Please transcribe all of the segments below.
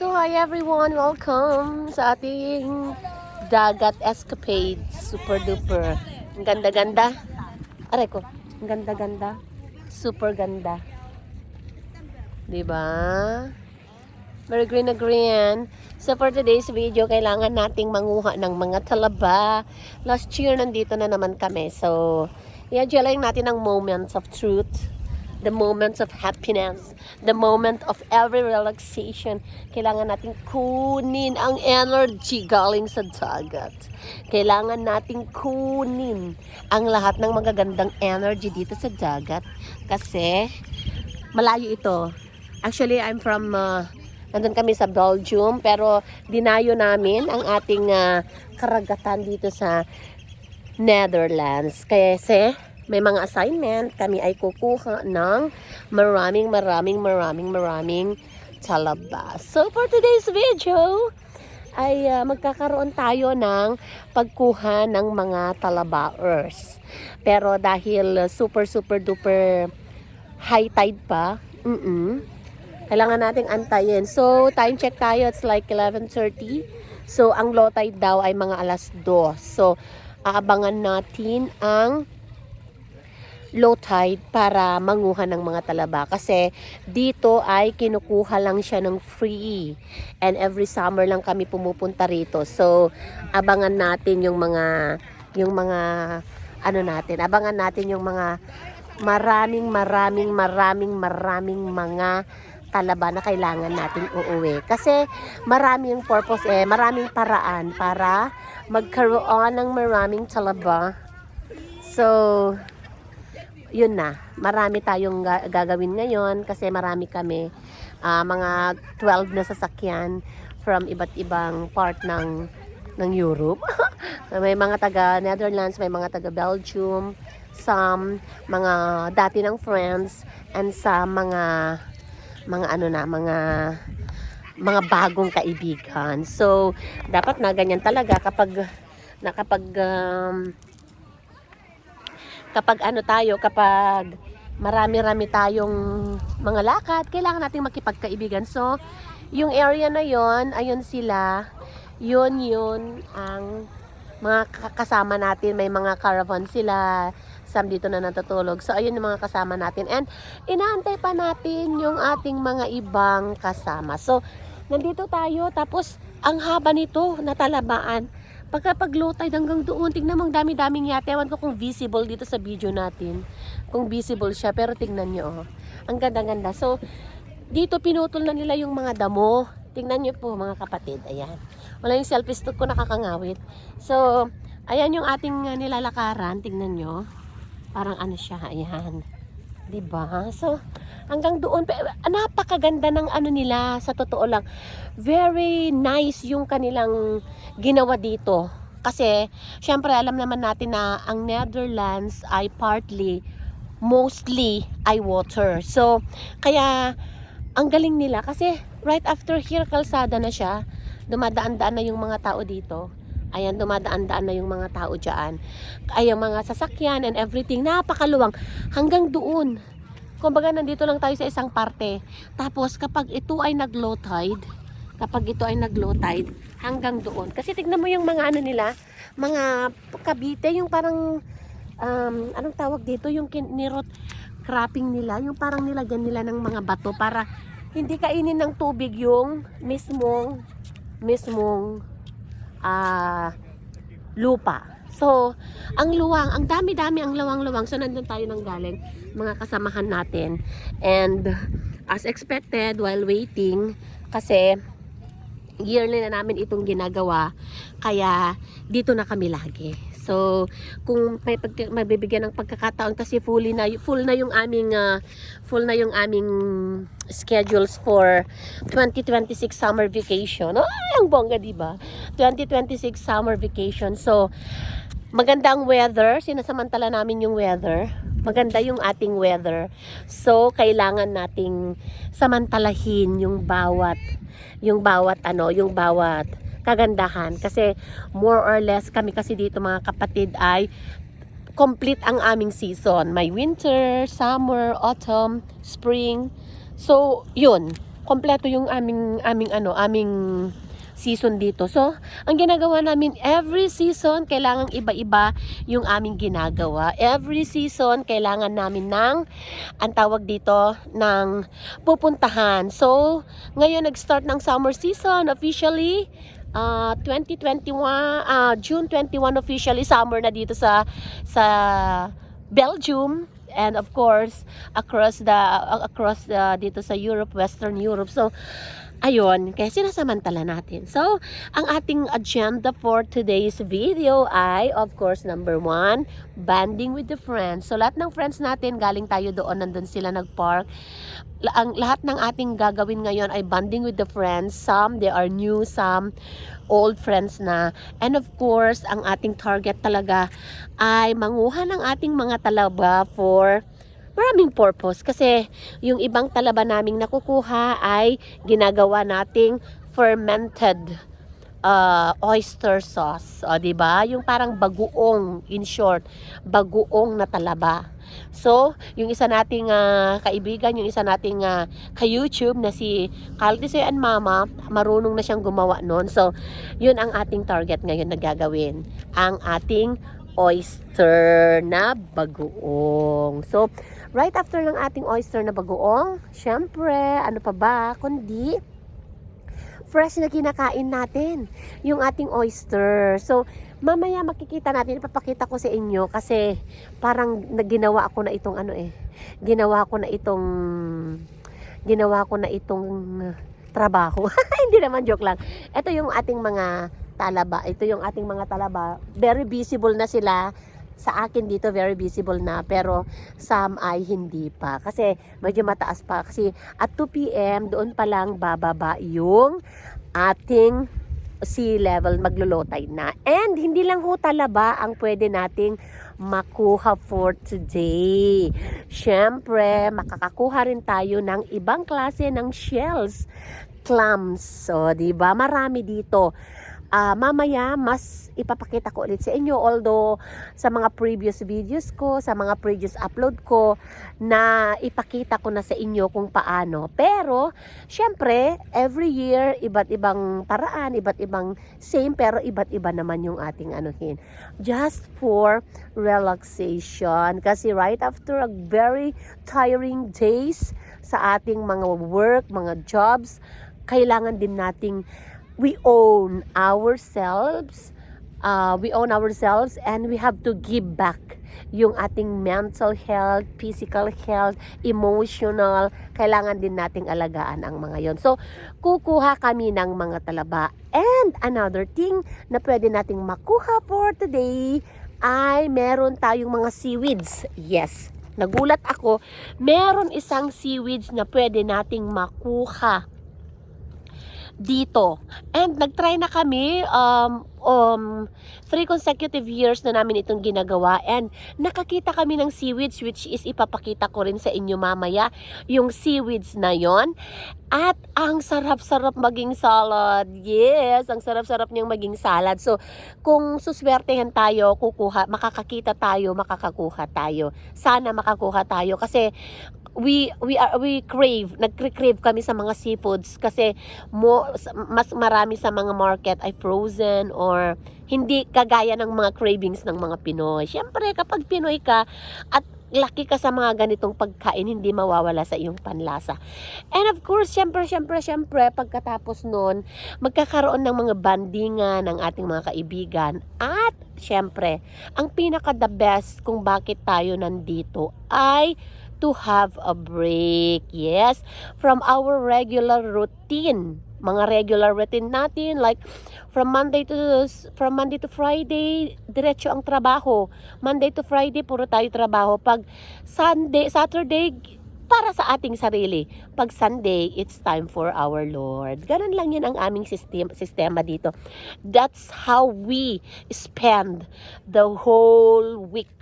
So hi everyone, welcome sa ating dagat escapade. Super duper. Ang ganda-ganda. Aray ko, ang ganda-ganda. Super ganda. Diba? Very green na green. So for today's video, kailangan nating manguha ng mga talaba. Last year, nandito na naman kami. So, i-enjoy natin ang moments of truth. The moments of happiness, the moment of every relaxation. Kailangan nating kunin ang energy galing sa dagat. Kailangan nating kunin ang lahat ng magagandang energy dito sa dagat. Kasi malayo ito. Actually, I'm from, nandun kami sa Belgium, pero dinayo namin ang ating karagatan dito sa Netherlands. Kasi may mga assignment, kami ay kukuha ng maraming talaba. So for today's video, ay magkakaroon tayo ng pagkuha ng mga talabaers. Pero dahil super duper high tide pa, kailangan nating antayin. So time check tayo, it's like 11:30. So ang low tide daw ay mga alas 2. So aabangan natin ang low tide para manguha ng mga talaba kasi dito ay kinukuha lang siya ng free, and every summer lang kami pumupunta rito. So abangan natin yung mga ano natin, abangan natin yung mga maraming mga talaba na kailangan nating uuwi kasi maraming purpose maraming paraan para magkaroon ng maraming talaba. So yun na, marami tayong gagawin ngayon kasi marami kami, mga 12 na sasakyan from iba't ibang part ng Europe. May mga taga Netherlands, may mga taga Belgium, some mga dati ng friends, and sa mga bagong kaibigan. So dapat na ganyan talaga kapag kapag marami-rami tayong mga lakad, kailangan nating makipagkaibigan. So, yung area na yon, ayun sila, yun ang mga kasama natin. May mga caravan sila, some dito na natutulog. So, ayun yung mga kasama natin. And, inaantay pa natin yung ating mga ibang kasama. So, nandito tayo, tapos, ang haba nito, natalabaan. Pag low tide hanggang doon, tingnan mo ang dami-daming yate. Ewan ko kung visible dito sa video natin. Kung visible siya, pero tingnan nyo. Oh. Ang ganda-ganda. So, dito pinutol na nila yung mga damo. Tingnan nyo po mga kapatid. Ayan. Wala yung selfie stick ko, nakakangawit. So, ayan yung ating nilalakaran. Tingnan nyo. Parang ano siya. Ayan. Diba? So, hanggang doon, napakaganda ng ano nila, sa totoo lang. Very nice yung kanilang ginawa dito. Kasi, syempre, alam naman natin na ang Netherlands ay mostly ay water. So, kaya, ang galing nila. Kasi, right after here, kalsada na siya. Dumadaan-daan na yung mga tao dito. Ayan, dumadaan-daan na yung mga tao dyan. Ay, yung mga sasakyan and everything, napakaluwang. Hanggang doon. Kumbaga, nandito lang tayo sa isang parte. Tapos, kapag ito ay nag-low tide, hanggang doon. Kasi tignan mo yung mga ano nila, mga kabite, yung parang, anong tawag dito, yung nirot cropping nila, yung parang nilagyan nila ng mga bato para hindi kainin ng tubig yung mismong lupa. So, ang luwang, ang dami-dami, ang lawang-lawang. So, nandun tayo nang galing, mga kasamahan natin. And, as expected, while waiting, kasi, yearly na namin itong ginagawa, kaya, dito na kami lagi. So, kung may magbibigyan ng pagkakataon kasi full na yung aming schedules for 2026 summer vacation. Ay, ang bongga, diba? 2026 summer vacation. So, maganda ang weather. Sinasamantala namin yung weather. Maganda yung ating weather. So, kailangan nating samantalahin yung bawat kagandahan. Kasi more or less kami kasi dito mga kapatid ay complete ang aming season. May winter, summer, autumn, spring. So, yun. kompleto yung aming season dito. So, ang ginagawa namin every season, kailangan iba-iba yung aming ginagawa. Every season, kailangan namin ng, ang tawag dito, ng pupuntahan. So, ngayon nag-start ng summer season officially. 2021, June 21 officially summer na dito sa Belgium, and of course across dito sa Europe, Western Europe. So ayun, kaya sinasamantala natin. So, ang ating agenda for today's video ay, of course, number 1, bonding with the friends. So, lahat ng friends natin, galing tayo doon, nandun sila nag-park. Lahat ng ating gagawin ngayon ay bonding with the friends. Some, they are new, some old friends na. And of course, ang ating target talaga ay manguha ng ating mga talaba for maraming purpose, kasi yung ibang talaba naming nakukuha ay ginagawa nating fermented oyster sauce. O, diba? Yung parang bagoong, in short, bagoong na talaba. So, yung isa nating kaibigan, yung isa nating ka-YouTube na si Kaltisoy and Mama, marunong na siyang gumawa nun. So, yun ang ating target ngayon na gagawin. Ang ating oyster na bagoong. So, right after ng ating oyster na bagoong, syempre, ano pa ba, kundi fresh na kinakain natin, yung ating oyster. So, mamaya makikita natin, ipapakita ko sa inyo kasi parang ginawa ko na itong ginawa ko na itong trabaho. Hindi naman, joke lang. Ito yung ating mga talaba. Ito yung ating mga talaba. Very visible na sila. Sa akin dito, very visible na. Pero some ay hindi pa. Kasi medyo mataas pa. Kasi at 2 p.m. doon pa lang bababa yung ating sea level. Maglulotay na. And hindi lang ho talaba ang pwede nating makuha for today. Siyempre, makakakuha rin tayo ng ibang klase ng shells. Clams. So, diba? Marami dito. Mamaya, mas ipapakita ko ulit sa inyo. Although, sa mga previous videos ko, sa mga previous upload ko, na ipakita ko na sa inyo kung paano. Pero, syempre, every year, iba't ibang paraan, iba't ibang same, pero iba't iba naman yung ating anuhin. Just for relaxation. Kasi right after a very tiring days sa ating mga work, mga jobs, kailangan din nating we own ourselves and we have to give back yung ating mental health, physical health, emotional. Kailangan din nating alagaan ang mga yon. So, kukuha kami ng mga talaba. And another thing na pwede nating makuha for today ay meron tayong mga seaweeds. Yes, nagulat ako. Meron isang seaweeds na pwede nating makuha dito. And nagtry na kami 3 consecutive years na namin itong ginagawa, and nakakita kami ng seaweeds, which is ipapakita ko rin sa inyo mamaya yung seaweeds na yon. At ang sarap-sarap maging salad. Yes, ang sarap-sarap niyang maging salad. So, kung suswertehan tayo, makakakuha tayo. Sana makakuha tayo kasi we nagcrave kami sa mga seafoods kasi mas marami sa mga market ay frozen or hindi kagaya ng mga cravings ng mga Pinoy. Siyempre, kapag Pinoy ka at laki ka sa mga ganitong pagkain, hindi mawawala sa iyong panlasa. And of course, syempre, pagkatapos nun, magkakaroon ng mga bandingan ng ating mga kaibigan. At syempre, ang pinaka the best kung bakit tayo nandito ay to have a break. Yes, from our regular routine. Mga regular routine natin, like from Monday to Friday, diretso ang trabaho. Monday to Friday, puro tayo trabaho. Pag Saturday, para sa ating sarili. Pag Sunday, it's time for our Lord. Ganun lang yun ang aming sistema dito. That's how we spend the whole week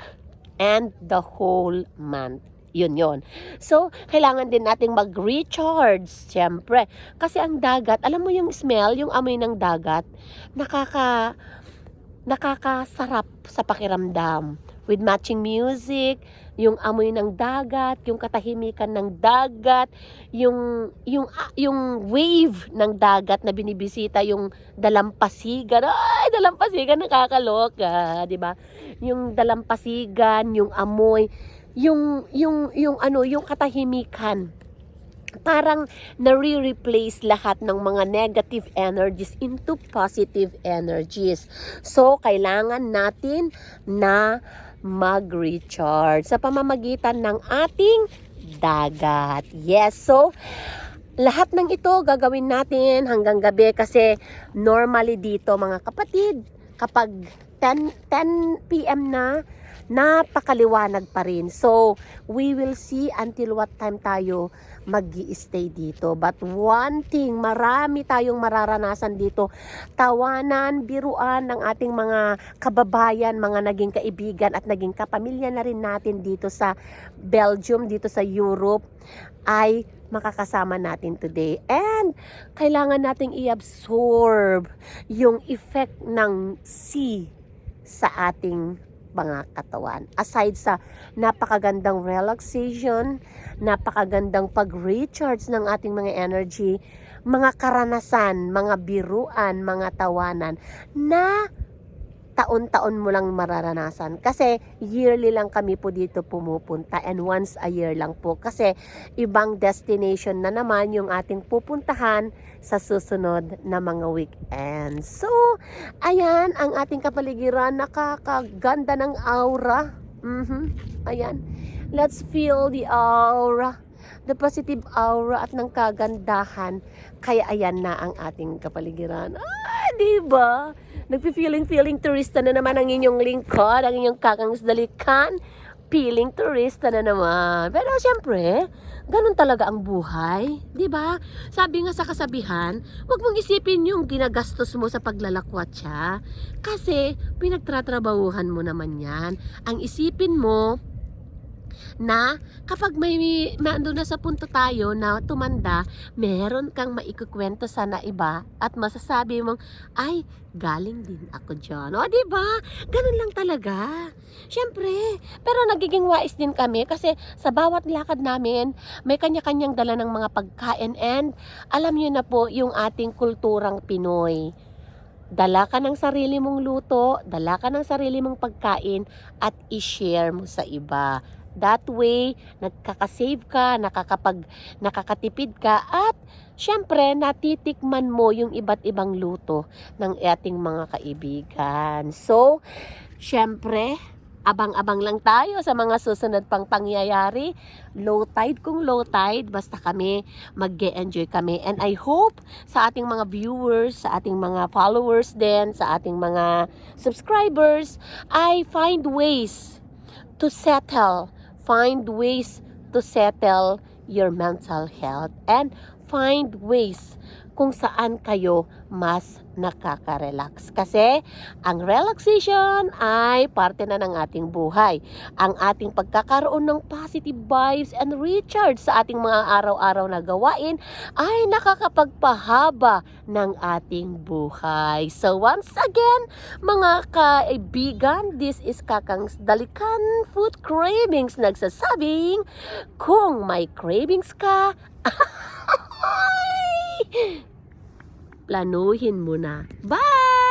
and the whole month. Yun. So, kailangan din nating mag-recharge, siyempre. Kasi ang dagat, alam mo yung smell, yung amoy ng dagat, nakakasarap sa pakiramdam. With matching music, yung amoy ng dagat, yung katahimikan ng dagat, yung wave ng dagat na binibisita, yung dalampasigan. Ay, dalampasigan nakakaloka, 'di ba? Yung dalampasigan, yung amoy, yung katahimikan. Parang nare-replace lahat ng mga negative energies into positive energies. So, kailangan natin na mag-recharge sa pamamagitan ng ating dagat. Yes, so lahat ng ito gagawin natin hanggang gabi kasi normally dito mga kapatid, kapag 10 p.m. na, napakaliwanag pa rin. So, we will see until what time tayo mag-i-stay dito. But one thing, marami tayong mararanasan dito. Tawanan, biruan ng ating mga kababayan, mga naging kaibigan at naging kapamilya na rin natin dito sa Belgium, dito sa Europe, ay makakasama natin today. And kailangan nating i-absorb yung effect ng sea sa ating mga katawan. Aside sa napakagandang relaxation, napakagandang pag-recharge ng ating mga energy, mga karanasan, mga biruan, mga tawanan na taon-taon mo lang mararanasan. Kasi yearly lang kami po dito pumupunta and once a year lang po. Kasi ibang destination na naman yung ating pupuntahan sa susunod na mga weekends. So, ayan ang ating kapaligiran. Nakakaganda ng aura. Ayan. Let's feel the aura. The positive aura at ng kagandahan. Kaya ayan na ang ating kapaligiran. Diba? Nagpi-feeling turista na naman ang inyong lingkod, ang inyong kakang dalikan. Feeling turista na naman. Pero syempre, ganun talaga ang buhay. Diba? Sabi nga sa kasabihan, huwag mong isipin yung ginagastos mo sa paglalakwatsa. Kasi, pinagtratrabahuhan mo naman yan. Ang isipin mo, na kapag may nandun na sa punto tayo na tumanda, meron kang maikukwento sa na iba at masasabi mong, ay, galing din ako dyan. O, diba? Ganun lang talaga. Siyempre, pero nagiging wais din kami kasi sa bawat lakad namin, may kanya-kanyang dala ng mga pagkain and alam nyo na po yung ating kulturang Pinoy. Dala ka ng sarili mong luto, dala ka ng sarili mong pagkain at i-share mo sa iba. That way, nagkakasave ka, nakakatipid ka at syempre natitikman mo yung iba't ibang luto ng ating mga kaibigan. So, syempre, abang-abang lang tayo sa mga susunod pang pangyayari. Low tide kung low tide, basta kami mag-enjoy kami. And I hope sa ating mga viewers, sa ating mga followers din, sa ating mga subscribers, I find ways to settle your mental health and find ways kung saan kayo mas nakaka-relax. Kasi ang relaxation ay parte na ng ating buhay. Ang ating pagkakaroon ng positive vibes and recharge sa ating mga araw-araw na gawain ay nakakapagpahaba ng ating buhay. So once again, mga kaibigan, this is Kakang Dalikan Food Cravings nagsasabing, kung may cravings ka, planuhin mo na. Bye!